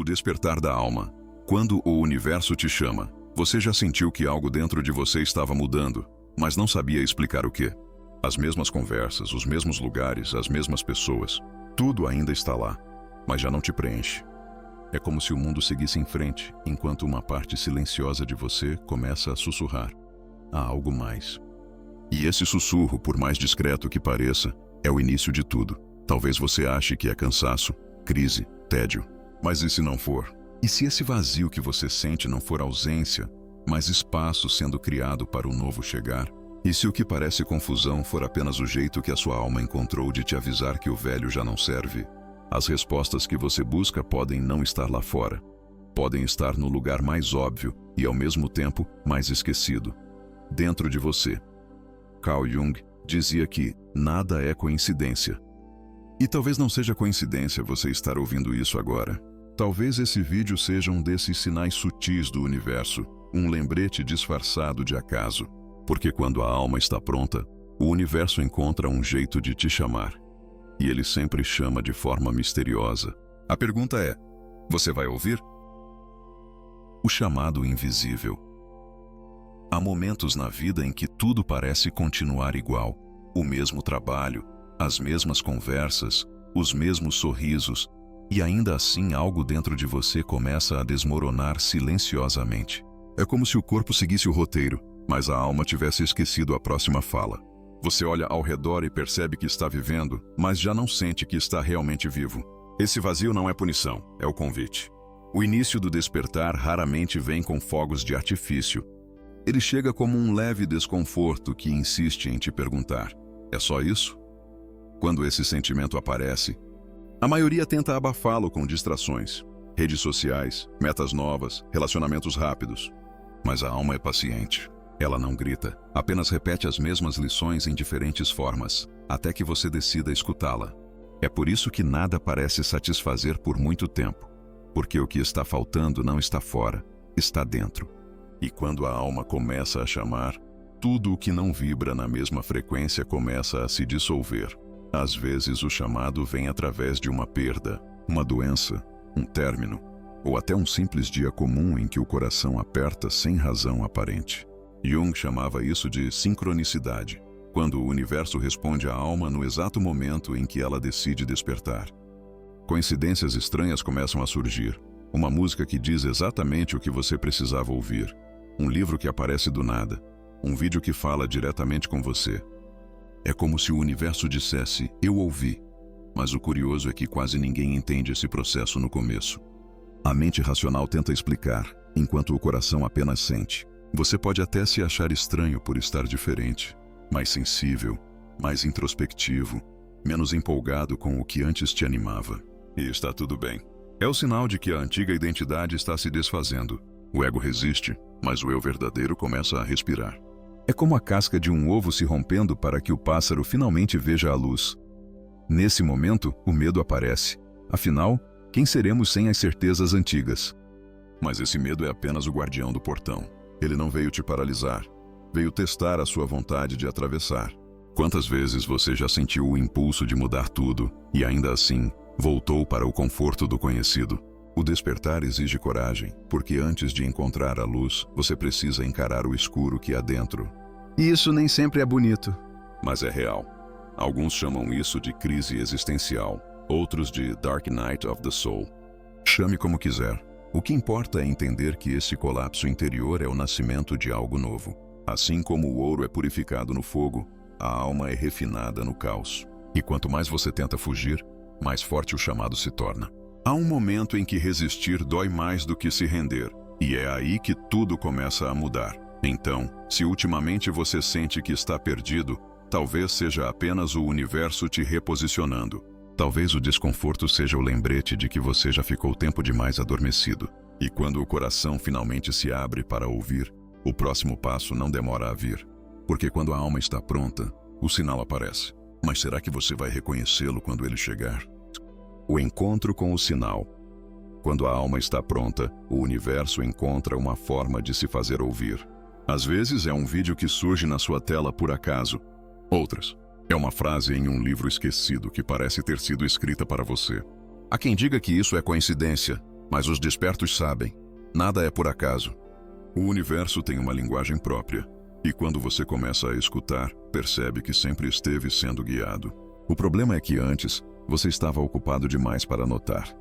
O despertar da alma. Quando o universo te chama, você já sentiu que algo dentro de você estava mudando, mas não sabia explicar o quê? As mesmas conversas, os mesmos lugares, as mesmas pessoas. Tudo ainda está lá, mas já não te preenche. É como se o mundo seguisse em frente, enquanto uma parte silenciosa de você começa a sussurrar. Há algo mais. E esse sussurro, por mais discreto que pareça, é o início de tudo. Talvez você ache que é cansaço, crise, tédio. Mas e se não for? E se esse vazio que você sente não for ausência, mas espaço sendo criado para o novo chegar? E se o que parece confusão for apenas o jeito que a sua alma encontrou de te avisar que o velho já não serve? As respostas que você busca podem não estar lá fora. Podem estar no lugar mais óbvio e, ao mesmo tempo, mais esquecido. Dentro de você. Carl Jung dizia que nada é coincidência. E talvez não seja coincidência você estar ouvindo isso agora. Talvez esse vídeo seja um desses sinais sutis do universo, um lembrete disfarçado de acaso. Porque quando a alma está pronta, o universo encontra um jeito de te chamar. E ele sempre chama de forma misteriosa. A pergunta é: você vai ouvir? O chamado invisível. Há momentos na vida em que tudo parece continuar igual. O mesmo trabalho, as mesmas conversas, os mesmos sorrisos, e ainda assim algo dentro de você começa a desmoronar silenciosamente. É como se o corpo seguisse o roteiro, mas a alma tivesse esquecido a próxima fala. Você olha ao redor e percebe que está vivendo, mas já não sente que está realmente vivo. Esse vazio não é punição, é o convite. O início do despertar raramente vem com fogos de artifício. Ele chega como um leve desconforto que insiste em te perguntar: é só isso? Quando esse sentimento aparece, a maioria tenta abafá-lo com distrações, redes sociais, metas novas, relacionamentos rápidos. Mas a alma é paciente. Ela não grita, apenas repete as mesmas lições em diferentes formas, até que você decida escutá-la. É por isso que nada parece satisfazer por muito tempo, porque o que está faltando não está fora, está dentro. E quando a alma começa a chamar, tudo o que não vibra na mesma frequência começa a se dissolver. Às vezes o chamado vem através de uma perda, uma doença, um término, ou até um simples dia comum em que o coração aperta sem razão aparente. Jung chamava isso de sincronicidade, quando o universo responde à alma no exato momento em que ela decide despertar. Coincidências estranhas começam a surgir, uma música que diz exatamente o que você precisava ouvir, um livro que aparece do nada, um vídeo que fala diretamente com você. É como se o universo dissesse: eu ouvi. Mas o curioso é que quase ninguém entende esse processo no começo. A mente racional tenta explicar, enquanto o coração apenas sente. Você pode até se achar estranho por estar diferente, mais sensível, mais introspectivo, menos empolgado com o que antes te animava. E está tudo bem. É o sinal de que a antiga identidade está se desfazendo. O ego resiste, mas o eu verdadeiro começa a respirar. É como a casca de um ovo se rompendo para que o pássaro finalmente veja a luz. Nesse momento, o medo aparece. Afinal, quem seremos sem as certezas antigas? Mas esse medo é apenas o guardião do portão. Ele não veio te paralisar, veio testar a sua vontade de atravessar. Quantas vezes você já sentiu o impulso de mudar tudo e ainda assim voltou para o conforto do conhecido? O despertar exige coragem, porque antes de encontrar a luz, você precisa encarar o escuro que há dentro. E isso nem sempre é bonito, mas é real. Alguns chamam isso de crise existencial, outros de Dark Night of the Soul. Chame como quiser. O que importa é entender que esse colapso interior é o nascimento de algo novo. Assim como o ouro é purificado no fogo, a alma é refinada no caos. E quanto mais você tenta fugir, mais forte o chamado se torna. Há um momento em que resistir dói mais do que se render, e é aí que tudo começa a mudar. Então, se ultimamente você sente que está perdido, talvez seja apenas o universo te reposicionando. Talvez o desconforto seja o lembrete de que você já ficou tempo demais adormecido. E quando o coração finalmente se abre para ouvir, o próximo passo não demora a vir. Porque quando a alma está pronta, o sinal aparece. Mas será que você vai reconhecê-lo quando ele chegar? O encontro com o sinal. Quando a alma está pronta, o universo encontra uma forma de se fazer ouvir. Às vezes é um vídeo que surge na sua tela por acaso. Outras, é uma frase em um livro esquecido que parece ter sido escrita para você. Há quem diga que isso é coincidência, Mas os despertos sabem, nada é por acaso. O universo tem uma linguagem própria, e quando você começa a escutar, percebe que sempre esteve sendo guiado. O problema é que antes, você estava ocupado demais para notar.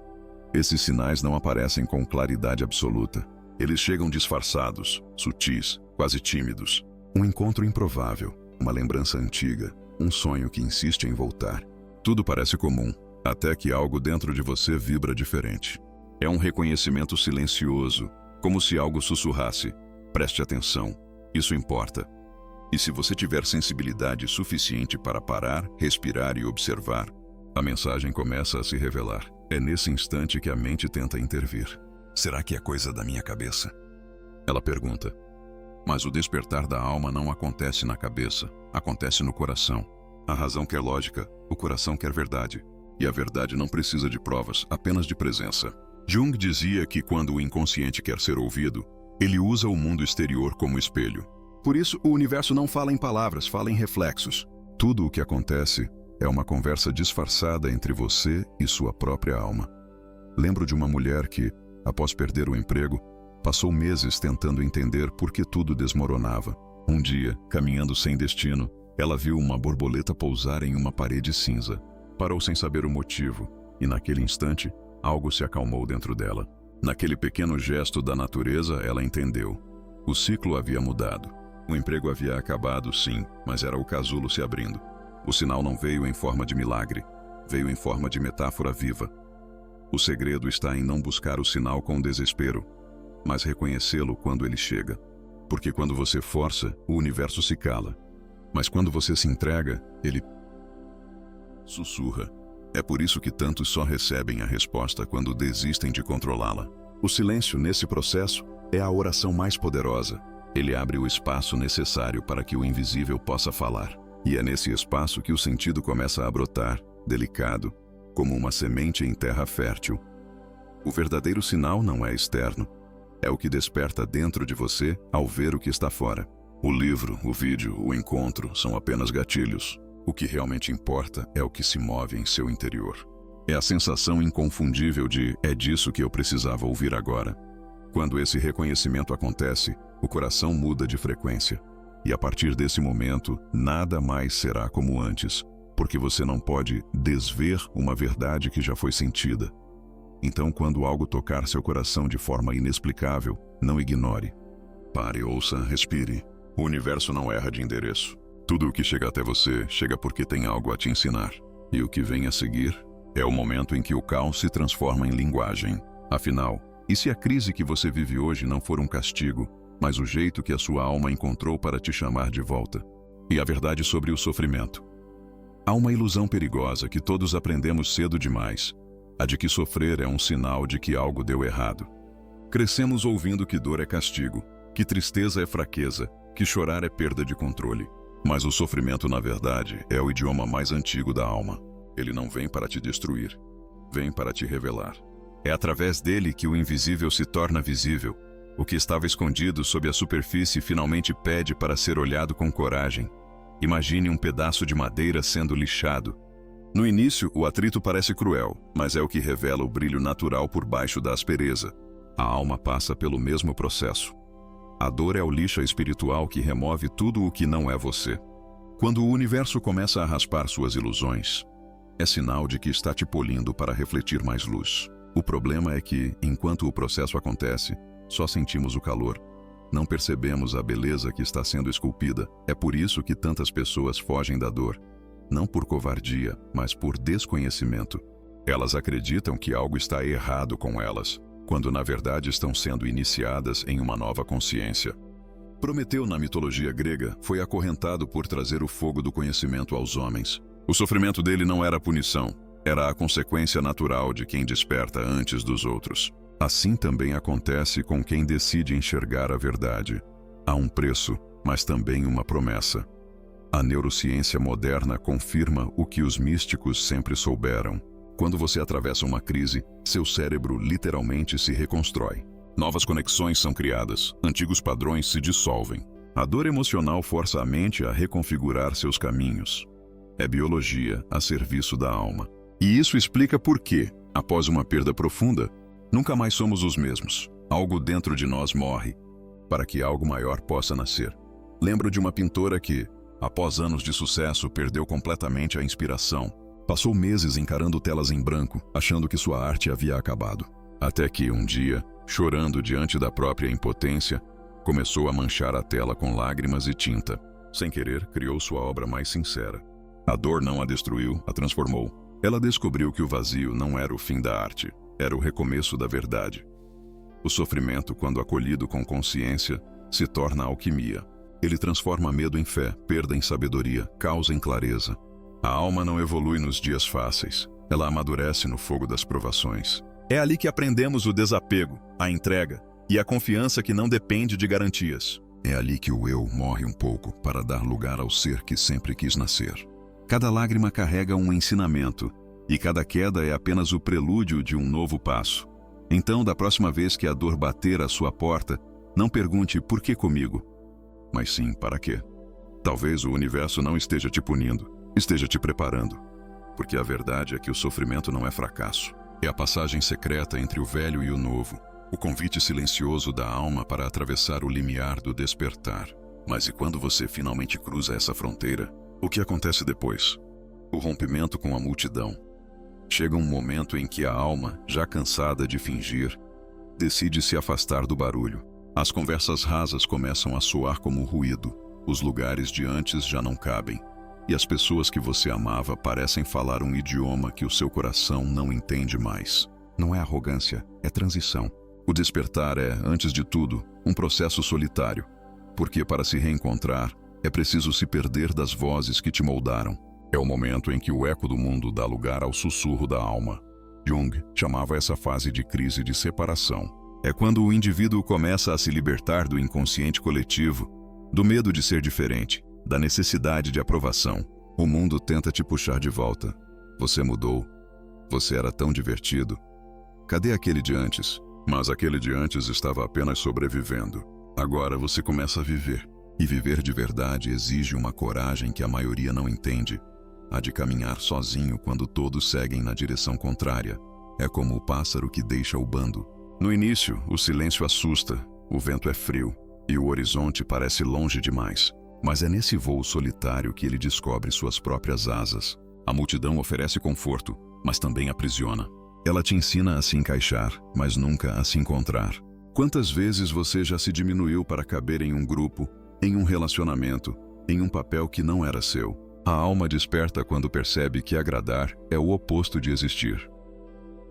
Esses sinais não aparecem com claridade absoluta. Eles chegam disfarçados, sutis, quase tímidos. Um encontro improvável, uma lembrança antiga, um sonho que insiste em voltar. Tudo parece comum, até que algo dentro de você vibra diferente. É um reconhecimento silencioso, como se algo sussurrasse: preste atenção, isso importa. E se você tiver sensibilidade suficiente para parar, respirar e observar, a mensagem começa a se revelar. É nesse instante que a mente tenta intervir. Será que é coisa da minha cabeça? Ela pergunta. Mas o despertar da alma não acontece na cabeça, acontece no coração. A razão quer lógica, o coração quer verdade. E a verdade não precisa de provas, apenas de presença. Jung dizia que quando o inconsciente quer ser ouvido, ele usa o mundo exterior como espelho. Por isso, o universo não fala em palavras, fala em reflexos. Tudo o que acontece é uma conversa disfarçada entre você e sua própria alma. Lembro de uma mulher que, após perder o emprego, passou meses tentando entender por que tudo desmoronava. Um dia, caminhando sem destino, ela viu uma borboleta pousar em uma parede cinza. Parou sem saber o motivo, e naquele instante, algo se acalmou dentro dela. Naquele pequeno gesto da natureza, ela entendeu. O ciclo havia mudado. O emprego havia acabado, sim, mas era o casulo se abrindo. O sinal não veio em forma de milagre, veio em forma de metáfora viva. O segredo está em não buscar o sinal com desespero, mas reconhecê-lo quando ele chega. Porque quando você força, o universo se cala. Mas quando você se entrega, ele sussurra. É por isso que tantos só recebem a resposta quando desistem de controlá-la. O silêncio nesse processo é a oração mais poderosa. Ele abre o espaço necessário para que o invisível possa falar. E é nesse espaço que o sentido começa a brotar, delicado, como uma semente em terra fértil. O verdadeiro sinal não é externo. É o que desperta dentro de você ao ver o que está fora. O livro, o vídeo, o encontro são apenas gatilhos. O que realmente importa é o que se move em seu interior. É a sensação inconfundível de "é disso que eu precisava ouvir agora". Quando esse reconhecimento acontece, o coração muda de frequência. E a partir desse momento, nada mais será como antes, porque você não pode desver uma verdade que já foi sentida. Então, quando algo tocar seu coração de forma inexplicável, não ignore. Pare, ouça, respire. O universo não erra de endereço. Tudo o que chega até você chega porque tem algo a te ensinar. E o que vem a seguir é o momento em que o caos se transforma em linguagem. Afinal, e se a crise que você vive hoje não for um castigo, mas o jeito que a sua alma encontrou para te chamar de volta? E a verdade sobre o sofrimento. Há uma ilusão perigosa que todos aprendemos cedo demais, a de que sofrer é um sinal de que algo deu errado. Crescemos ouvindo que dor é castigo, que tristeza é fraqueza, que chorar é perda de controle. Mas o sofrimento, na verdade, é o idioma mais antigo da alma. Ele não vem para te destruir, vem para te revelar. É através dele que o invisível se torna visível. O que estava escondido sob a superfície finalmente pede para ser olhado com coragem. Imagine um pedaço de madeira sendo lixado. No início, o atrito parece cruel, mas é o que revela o brilho natural por baixo da aspereza. A alma passa pelo mesmo processo. A dor é o lixo espiritual que remove tudo o que não é você. Quando o universo começa a raspar suas ilusões, é sinal de que está te polindo para refletir mais luz. O problema é que, enquanto o processo acontece, só sentimos o calor. Não percebemos a beleza que está sendo esculpida. É por isso que tantas pessoas fogem da dor. Não por covardia, mas por desconhecimento. Elas acreditam que algo está errado com elas, quando na verdade estão sendo iniciadas em uma nova consciência. Prometeu, na mitologia grega, foi acorrentado por trazer o fogo do conhecimento aos homens. O sofrimento dele não era punição, era a consequência natural de quem desperta antes dos outros. Assim também acontece com quem decide enxergar a verdade. Há um preço, mas também uma promessa. A neurociência moderna confirma o que os místicos sempre souberam. Quando você atravessa uma crise, seu cérebro literalmente se reconstrói. Novas conexões são criadas, antigos padrões se dissolvem. A dor emocional força a mente a reconfigurar seus caminhos. É biologia a serviço da alma. E isso explica por que, após uma perda profunda, Nunca mais somos os mesmos. Algo dentro de nós morre, para que algo maior possa nascer. Lembro de uma pintora que, após anos de sucesso, perdeu completamente a inspiração. Passou meses encarando telas em branco, achando que sua arte havia acabado. Até que, um dia, chorando diante da própria impotência, começou a manchar a tela com lágrimas e tinta. Sem querer, criou sua obra mais sincera. A dor não a destruiu, a transformou. Ela descobriu que o vazio não era o fim da arte, era o recomeço da verdade. O sofrimento, quando acolhido com consciência, se torna alquimia. Ele transforma medo em fé, perda em sabedoria, causa em clareza. A alma não evolui nos dias fáceis, ela amadurece no fogo das provações. É ali que aprendemos o desapego, a entrega e a confiança que não depende de garantias. É ali que o eu morre um pouco para dar lugar ao ser que sempre quis nascer. Cada lágrima carrega um ensinamento, e cada queda é apenas o prelúdio de um novo passo. Então, da próxima vez que a dor bater à sua porta, não pergunte por que comigo, mas sim para quê. Talvez o universo não esteja te punindo, esteja te preparando. Porque a verdade é que o sofrimento não é fracasso. É a passagem secreta entre o velho e o novo. O convite silencioso da alma para atravessar o limiar do despertar. Mas e quando você finalmente cruza essa fronteira? O que acontece depois? O rompimento com a multidão. Chega um momento em que a alma, já cansada de fingir, decide se afastar do barulho. As conversas rasas começam a soar como ruído. Os lugares de antes já não cabem. E as pessoas que você amava parecem falar um idioma que o seu coração não entende mais. Não é arrogância, é transição. O despertar é, antes de tudo, um processo solitário. Porque para se reencontrar, é preciso se perder das vozes que te moldaram. É o momento em que o eco do mundo dá lugar ao sussurro da alma. Jung chamava essa fase de crise de separação. É quando o indivíduo começa a se libertar do inconsciente coletivo, do medo de ser diferente, da necessidade de aprovação. O mundo tenta te puxar de volta. Você mudou. Você era tão divertido. Cadê aquele de antes? Mas aquele de antes estava apenas sobrevivendo. Agora você começa a viver. E viver de verdade exige uma coragem que a maioria não entende. A de caminhar sozinho quando todos seguem na direção contrária. É como o pássaro que deixa o bando. No início, o silêncio assusta, o vento é frio e o horizonte parece longe demais. Mas é nesse voo solitário que ele descobre suas próprias asas. A multidão oferece conforto, mas também aprisiona. Ela te ensina a se encaixar, mas nunca a se encontrar. Quantas vezes você já se diminuiu para caber em um grupo, em um relacionamento, em um papel que não era seu? A alma desperta quando percebe que agradar é o oposto de existir.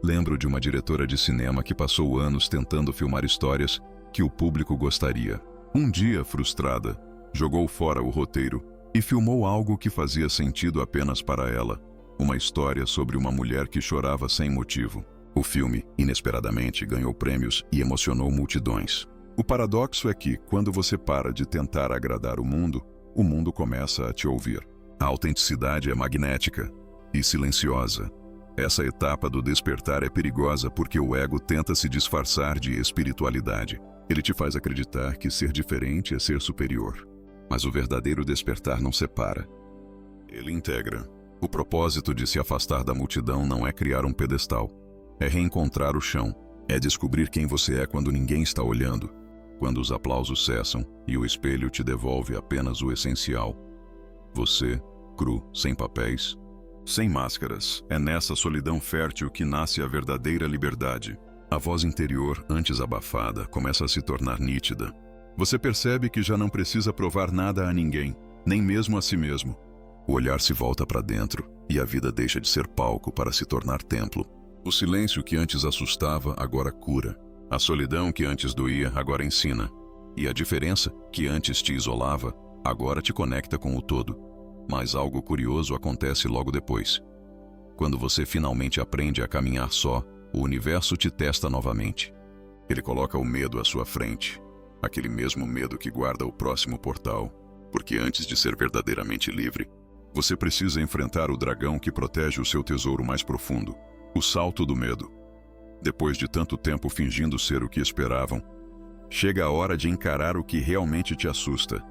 Lembro de uma diretora de cinema que passou anos tentando filmar histórias que o público gostaria. Um dia, frustrada, jogou fora o roteiro e filmou algo que fazia sentido apenas para ela. Uma história sobre uma mulher que chorava sem motivo. O filme, inesperadamente, ganhou prêmios e emocionou multidões. O paradoxo é que, quando você para de tentar agradar o mundo começa a te ouvir. A autenticidade é magnética e silenciosa. Essa etapa do despertar é perigosa porque o ego tenta se disfarçar de espiritualidade. Ele te faz acreditar que ser diferente é ser superior. Mas o verdadeiro despertar não separa. Ele integra. O propósito de se afastar da multidão não é criar um pedestal. É reencontrar o chão. É descobrir quem você é quando ninguém está olhando. Quando os aplausos cessam e o espelho te devolve apenas o essencial. Você, cru, sem papéis, sem máscaras. É nessa solidão fértil que nasce a verdadeira liberdade. A voz interior, antes abafada, começa a se tornar nítida. Você percebe que já não precisa provar nada a ninguém, nem mesmo a si mesmo. O olhar se volta para dentro e a vida deixa de ser palco para se tornar templo. O silêncio que antes assustava, agora cura. A solidão que antes doía, agora ensina. E a diferença, que antes te isolava, agora te conecta com o todo. Mas algo curioso acontece logo depois. Quando você finalmente aprende a caminhar só, o universo te testa novamente. Ele coloca o medo à sua frente. Aquele mesmo medo que guarda o próximo portal. Porque antes de ser verdadeiramente livre, você precisa enfrentar o dragão que protege o seu tesouro mais profundo. O salto do medo. Depois de tanto tempo fingindo ser o que esperavam, chega a hora de encarar o que realmente te assusta.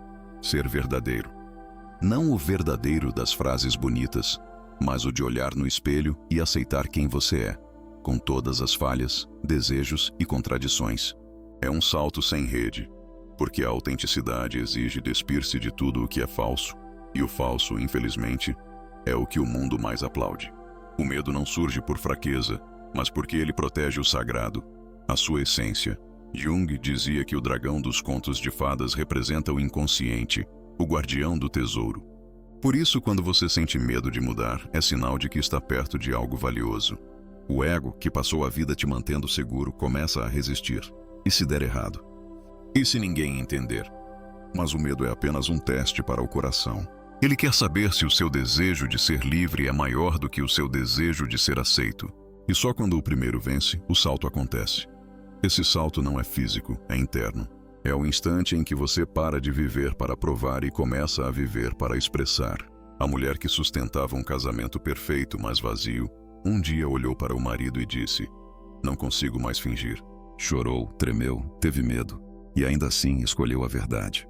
Ser verdadeiro. Não o verdadeiro das frases bonitas, mas o de olhar no espelho e aceitar quem você é. com todas as falhas, desejos e contradições. É um salto sem rede, porque a autenticidade exige despir-se de tudo o que é falso, e o falso, infelizmente, é o que o mundo mais aplaude. O medo não surge por fraqueza, mas porque ele protege o sagrado, a sua essência. Jung dizia que o dragão dos contos de fadas representa o inconsciente, o guardião do tesouro. Por isso, quando você sente medo de mudar, é sinal de que está perto de algo valioso. O ego, que passou a vida te mantendo seguro, começa a resistir. E se der errado? E se ninguém entender? Mas o medo é apenas um teste para o coração. Ele quer saber se o seu desejo de ser livre é maior do que o seu desejo de ser aceito. E só quando o primeiro vence, o salto acontece. Esse salto não é físico, é interno. É o instante em que você para de viver para provar e começa a viver para expressar. A mulher que sustentava um casamento perfeito, mas vazio, um dia olhou para o marido e disse: "Não consigo mais fingir." Chorou, tremeu, teve medo, e ainda assim escolheu a verdade.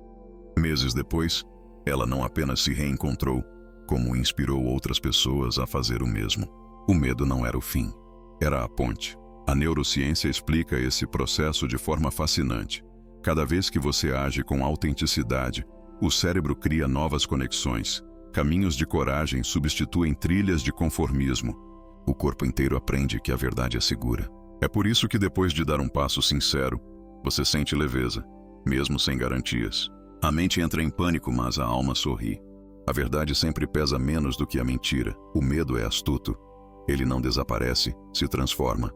Meses depois, ela não apenas se reencontrou, como inspirou outras pessoas a fazer o mesmo. O medo não era o fim, era a ponte. A neurociência explica esse processo de forma fascinante. Cada vez que você age com autenticidade, o cérebro cria novas conexões. Caminhos de coragem substituem trilhas de conformismo. O corpo inteiro aprende que a verdade é segura. É por isso que depois de dar um passo sincero, você sente leveza, mesmo sem garantias. A mente entra em pânico, mas a alma sorri. A verdade sempre pesa menos do que a mentira. O medo é astuto. Ele não desaparece, se transforma.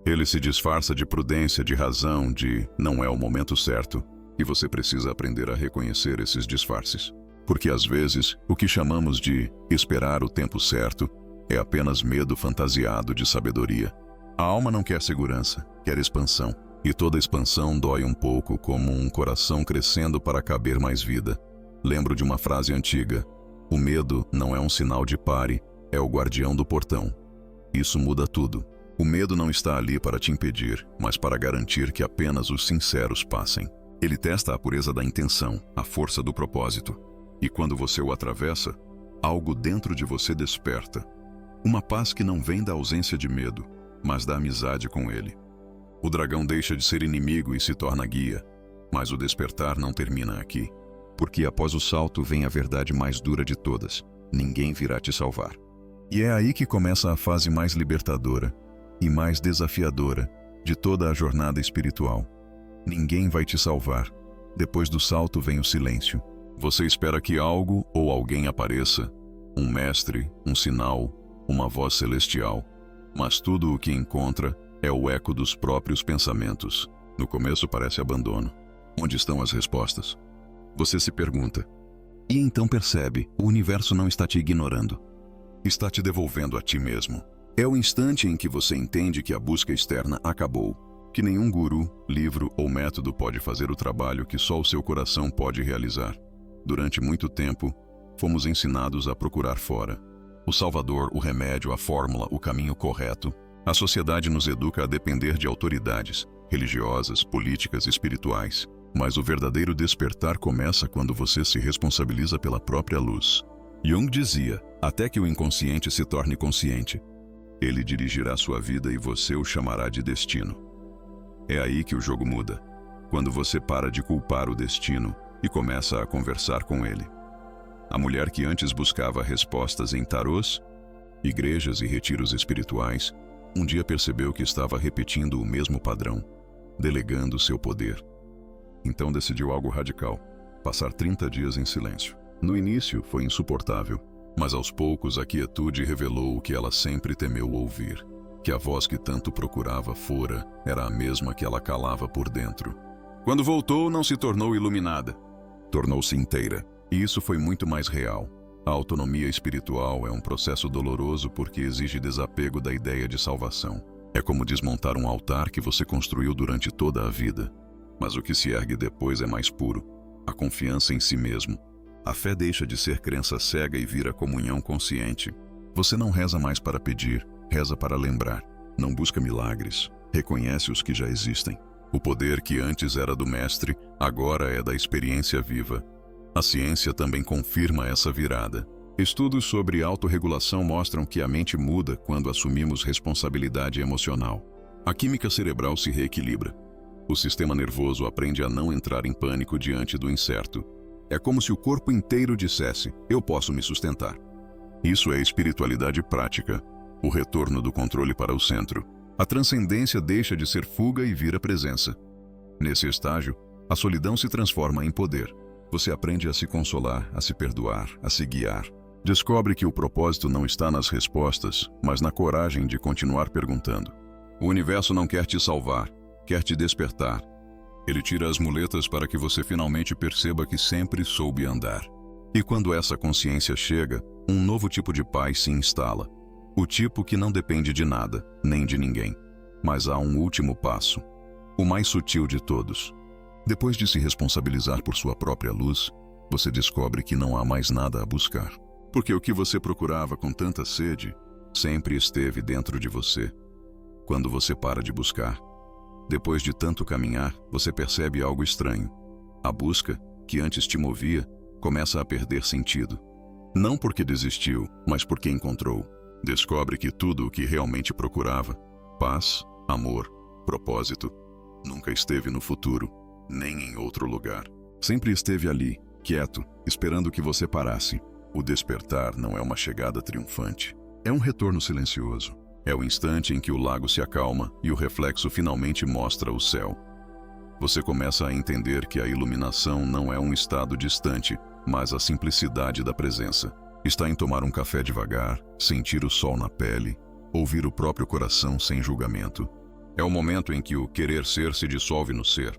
Ele se disfarça de prudência, de razão, de não é o momento certo. E você precisa aprender a reconhecer esses disfarces. Porque às vezes, o que chamamos de esperar o tempo certo é apenas medo fantasiado de sabedoria. A alma não quer segurança, quer expansão. E toda expansão dói um pouco, como um coração crescendo para caber mais vida. Lembro de uma frase antiga: o medo não é um sinal de pare, é o guardião do portão. Isso muda tudo. O medo não está ali para te impedir, mas para garantir que apenas os sinceros passem. Ele testa a pureza da intenção, a força do propósito. E quando você o atravessa, algo dentro de você desperta. Uma paz que não vem da ausência de medo, mas da amizade com ele. O dragão deixa de ser inimigo e se torna guia, mas o despertar não termina aqui. Porque após o salto vem a verdade mais dura de todas: ninguém virá te salvar. E é aí que começa a fase mais libertadora e mais desafiadora de toda a jornada espiritual. Ninguém vai te salvar. Depois do salto vem o silêncio. Você espera que algo ou alguém apareça, um mestre, um sinal, uma voz celestial, mas tudo o que encontra é o eco dos próprios pensamentos. No começo parece abandono. Onde estão as respostas? Você se pergunta. E então percebe, o universo não está te ignorando. Está te devolvendo a ti mesmo. É o instante em que você entende que a busca externa acabou, que nenhum guru, livro ou método pode fazer o trabalho que só o seu coração pode realizar. Durante muito tempo, fomos ensinados a procurar fora. O salvador, o remédio, a fórmula, o caminho correto. A sociedade nos educa a depender de autoridades, religiosas, políticas, espirituais. Mas o verdadeiro despertar começa quando você se responsabiliza pela própria luz. Jung dizia: até que o inconsciente se torne consciente, ele dirigirá sua vida e você o chamará de destino. É aí que o jogo muda, quando você para de culpar o destino e começa a conversar com ele. A mulher que antes buscava respostas em tarôs, igrejas e retiros espirituais, um dia percebeu que estava repetindo o mesmo padrão, delegando seu poder. Então decidiu algo radical: passar 30 dias em silêncio. No início foi insuportável, mas aos poucos a quietude revelou o que ela sempre temeu ouvir: que a voz que tanto procurava fora era a mesma que ela calava por dentro. Quando voltou, não se tornou iluminada, tornou-se inteira. E isso foi muito mais real. A autonomia espiritual é um processo doloroso porque exige desapego da ideia de salvação. É como desmontar um altar que você construiu durante toda a vida. Mas o que se ergue depois é mais puro: a confiança em si mesmo. A fé deixa de ser crença cega e vira comunhão consciente. Você não reza mais para pedir, reza para lembrar. Não busca milagres, reconhece os que já existem. O poder que antes era do mestre, agora é da experiência viva. A ciência também confirma essa virada. Estudos sobre autorregulação mostram que a mente muda quando assumimos responsabilidade emocional. A química cerebral se reequilibra. O sistema nervoso aprende a não entrar em pânico diante do incerto. É como se o corpo inteiro dissesse: eu posso me sustentar. Isso é espiritualidade prática, o retorno do controle para o centro. A transcendência deixa de ser fuga e vira presença. Nesse estágio, a solidão se transforma em poder. Você aprende a se consolar, a se perdoar, a se guiar. Descobre que o propósito não está nas respostas, mas na coragem de continuar perguntando. O universo não quer te salvar, quer te despertar. Ele tira as muletas para que você finalmente perceba que sempre soube andar. E quando essa consciência chega, um novo tipo de paz se instala. O tipo que não depende de nada, nem de ninguém. Mas há um último passo, o mais sutil de todos. Depois de se responsabilizar por sua própria luz, você descobre que não há mais nada a buscar. Porque o que você procurava com tanta sede sempre esteve dentro de você. Quando você para de buscar, depois de tanto caminhar, você percebe algo estranho. A busca, que antes te movia, começa a perder sentido. Não porque desistiu, mas porque encontrou. Descobre que tudo o que realmente procurava, paz, amor, propósito, nunca esteve no futuro, nem em outro lugar. Sempre esteve ali, quieto, esperando que você parasse. O despertar não é uma chegada triunfante. É um retorno silencioso. É o instante em que o lago se acalma e o reflexo finalmente mostra o céu. Você começa a entender que a iluminação não é um estado distante, mas a simplicidade da presença. Está em tomar um café devagar, sentir o sol na pele, ouvir o próprio coração sem julgamento. É o momento em que o querer ser se dissolve no ser.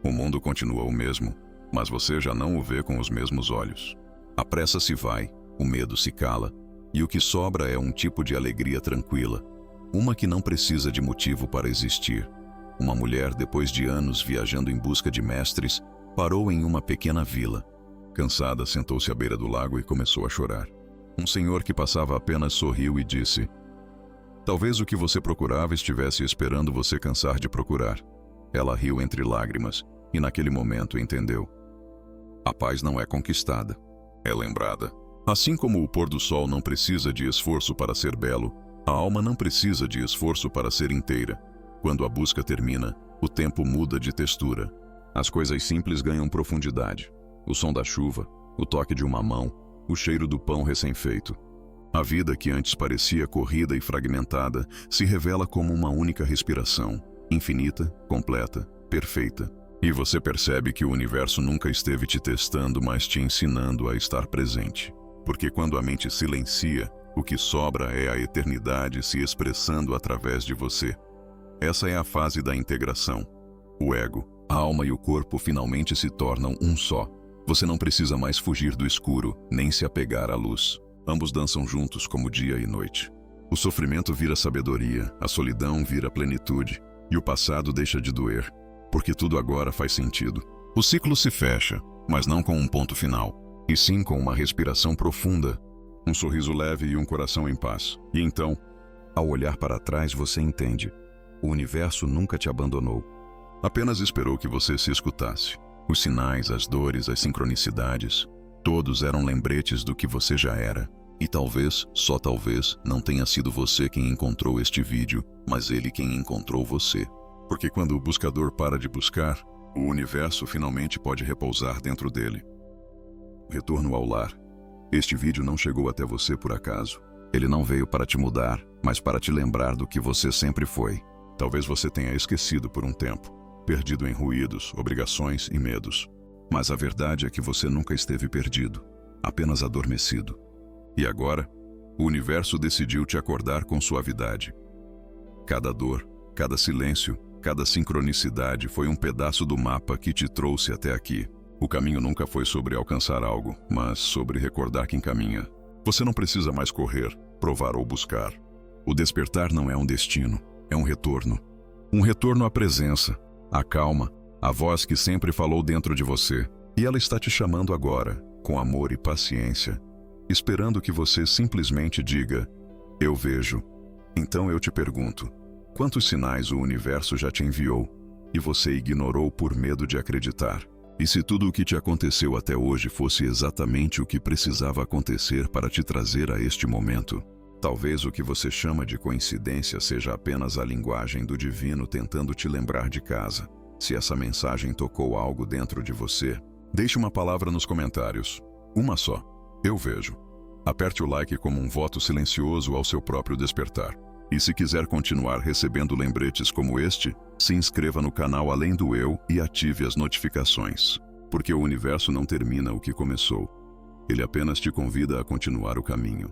O mundo continua o mesmo, mas você já não o vê com os mesmos olhos. A pressa se vai, o medo se cala, e o que sobra é um tipo de alegria tranquila, uma que não precisa de motivo para existir. Uma mulher, depois de anos viajando em busca de mestres, parou em uma pequena vila. Cansada, sentou-se à beira do lago e começou a chorar. Um senhor que passava apenas sorriu e disse: talvez o que você procurava estivesse esperando você cansar de procurar. Ela riu entre lágrimas, e naquele momento entendeu. A paz não é conquistada, é lembrada. Assim como o pôr do sol não precisa de esforço para ser belo, a alma não precisa de esforço para ser inteira. Quando a busca termina, o tempo muda de textura. As coisas simples ganham profundidade. O som da chuva, o toque de uma mão, o cheiro do pão recém-feito. A vida que antes parecia corrida e fragmentada se revela como uma única respiração, infinita, completa, perfeita. E você percebe que o universo nunca esteve te testando, mas te ensinando a estar presente. Porque quando a mente silencia, o que sobra é a eternidade se expressando através de você. Essa é a fase da integração. O ego, a alma e o corpo finalmente se tornam um só. Você não precisa mais fugir do escuro, nem se apegar à luz. Ambos dançam juntos como dia e noite. O sofrimento vira sabedoria, a solidão vira plenitude, e o passado deixa de doer, porque tudo agora faz sentido. O ciclo se fecha, mas não com um ponto final, e sim com uma respiração profunda, um sorriso leve e um coração em paz. E então, ao olhar para trás, você entende. O universo nunca te abandonou. Apenas esperou que você se escutasse. Os sinais, as dores, as sincronicidades, todos eram lembretes do que você já era. E talvez, só talvez, não tenha sido você quem encontrou este vídeo, mas ele quem encontrou você. Porque quando o buscador para de buscar, o universo finalmente pode repousar dentro dele. Retorno ao lar. Este vídeo não chegou até você por acaso. Ele não veio para te mudar, mas para te lembrar do que você sempre foi. Talvez você tenha esquecido por um tempo, perdido em ruídos, obrigações e medos. Mas a verdade é que você nunca esteve perdido, apenas adormecido. E agora, o universo decidiu te acordar com suavidade. Cada dor, cada silêncio, cada sincronicidade foi um pedaço do mapa que te trouxe até aqui. O caminho nunca foi sobre alcançar algo, mas sobre recordar quem caminha. Você não precisa mais correr, provar ou buscar. O despertar não é um destino, é um retorno. Um retorno à presença, à calma, à voz que sempre falou dentro de você. E ela está te chamando agora, com amor e paciência, esperando que você simplesmente diga: eu vejo. Então eu te pergunto, quantos sinais o universo já te enviou e você ignorou por medo de acreditar? E se tudo o que te aconteceu até hoje fosse exatamente o que precisava acontecer para te trazer a este momento? Talvez o que você chama de coincidência seja apenas a linguagem do divino tentando te lembrar de casa. Se essa mensagem tocou algo dentro de você, deixe uma palavra nos comentários. Uma só. Eu vejo. Aperte o like como um voto silencioso ao seu próprio despertar. E se quiser continuar recebendo lembretes como este, se inscreva no canal Além do Eu e ative as notificações. Porque o universo não termina o que começou. Ele apenas te convida a continuar o caminho.